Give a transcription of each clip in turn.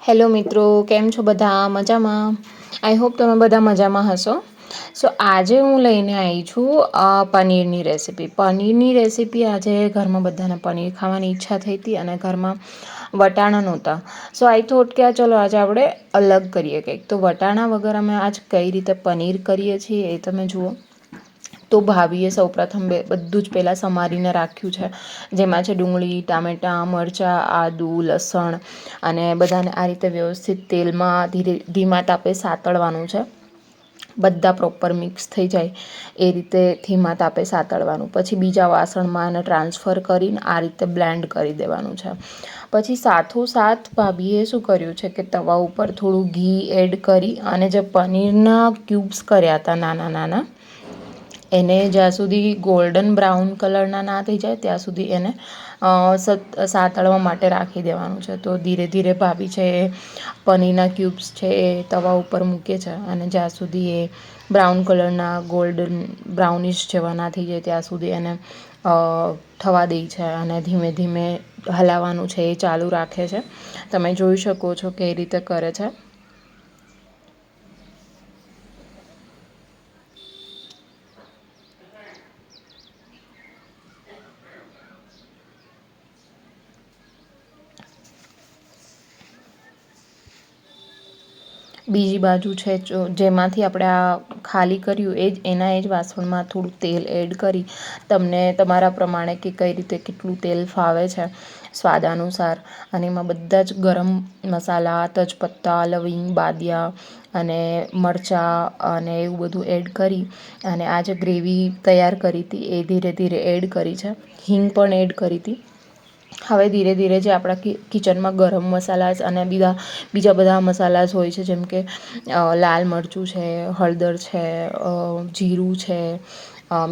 Hello મિત્રો, કેમ છો બધા? મજામાં? આઈ હોપ તમે બધા મજામાં હશો. સો આજે હું લઈને આવી છું પનીરની રેસીપી. પનીરની રેસીપી આજે ઘરમાં બધાને પનીર ખાવાની ઈચ્છા થઈ હતી અને ઘરમાં વટાણા નહોતા. સો આઈ થોટ કે ચલો આજે આપણે અલગ કરીએ કંઈક. તો વટાણા વગર અમે આજ કઈ રીતે પનીર કરીએ છીએ એ તમે જુઓ. તો ભાભીએ સૌપ્રથમ બધું જ પહેલાં સમારીને રાખ્યું છે. જેમાં છે ડુંગળી, ટામેટાં, મરચાં, આદુ, લસણ અને બધાને આ રીતે વ્યવસ્થિત તેલમાં ધીમા તાપે સાતળવાનું છે. બધા પ્રોપર મિક્સ થઈ જાય એ રીતે ધીમા તાપે સાતળવાનું. પછી બીજા વાસણમાં એને ટ્રાન્સફર કરીને આ રીતે બ્લેન્ડ કરી દેવાનું છે. પછી સાથોસાથ ભાભીએ શું કર્યું છે કે તવા ઉપર થોડું ઘી એડ કરી અને જે પનીરના ક્યુબ્સ કર્યા હતા નાના નાના, એને જ્યાં સુધી ગોલ્ડન બ્રાઉન કલરના ના થઈ જાય ત્યાં સુધી એને સાતળવા માટે રાખી દેવાનું છે. તો ધીરે ધીરે ભાભી છે એ પનીરના ક્યુબ્સ છે એ તવા ઉપર મૂકે છે અને જ્યાં સુધી એ બ્રાઉન કલરના ગોલ્ડન બ્રાઉનિશ જેવા ના થઈ જાય ત્યાં સુધી એને થવા દે છે અને ધીમે ધીમે હલાવવાનું છે એ ચાલુ રાખે છે. તમે જોઈ શકો છો કે એ રીતે કરે છે. બીજી બાજુ છે જેમાંથી આપણે આ ખાલી કર્યું એ જ વાસણમાં થોડું તેલ એડ કરી તમને તમારા પ્રમાણે કે કઈ રીતે કેટલું તેલ ફાવે છે સ્વાદ અનુસાર, અને એમાં બધા જ ગરમ મસાલા, તજપત્તા, લવિંગ, બાદિયા અને મરચાં અને એવું બધું એડ કરી અને આ જે ગ્રેવી તૈયાર કરી હતી એ ધીરે ધીરે એડ કરી છે. હિંગ પણ એડ કરી હતી. હવે ધીરે ધીરે જે આપણા કિચનમાં ગરમ મસાલા અને બીજા બધા મસાલાસ હોય છે, જેમ કે લાલ મરચું છે, હળદર છે, જીરું છે,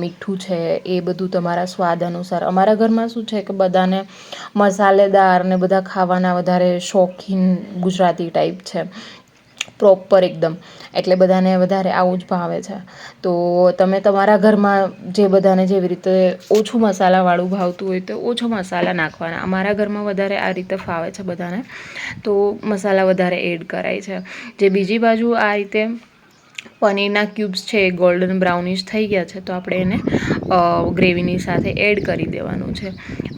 મીઠું છે, એ બધું તમારા સ્વાદ અનુસાર. અમારા ઘરમાં શું છે કે બધાને મસાલેદાર ને બધા ખાવાના વધારે શોખીન ગુજરાતી ટાઈપ છે, પ્રોપર એકદમ. એટલે બધાને વધારે આવું જ ભાવે છે. તો તમે તમારા ઘરમાં જે બધાને જેવી રીતે ઓછું મસાલાવાળું ભાવતું હોય તો ઓછો મસાલા નાખવાના. અમારા ઘરમાં વધારે આ રીતે ફાવે છે બધાને, તો મસાલા વધારે એડ કરાય છે. જે બીજી બાજુ આ રીતે પનીરના ક્યુબ્સ છે એ ગોલ્ડન બ્રાઉનિશ થઈ ગયા છે, તો આપણે એને ગ્રેવીની સાથે એડ કરી દેવાનું છે.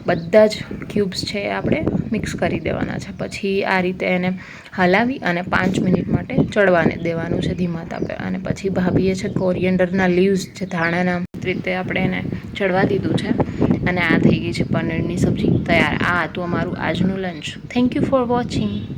બધા જ ક્યુબ્સ છે એ આપણે મિક્સ કરી દેવાના છે. પછી આ રીતે એને હલાવી અને 5 મિનિટ માટે ચડવાને દેવાનું છે ધીમા તાપે. અને પછી ભાભીએ છે કોરિએન્ડરના લીવ્સ છે ધાણાના રીતે આપણે એને ચડવા દીધું છે. અને આ થઈ ગઈ છે પનીરની સબ્જી તૈયાર. આ હતું અમારું આજનું lunch. Thank you for watching.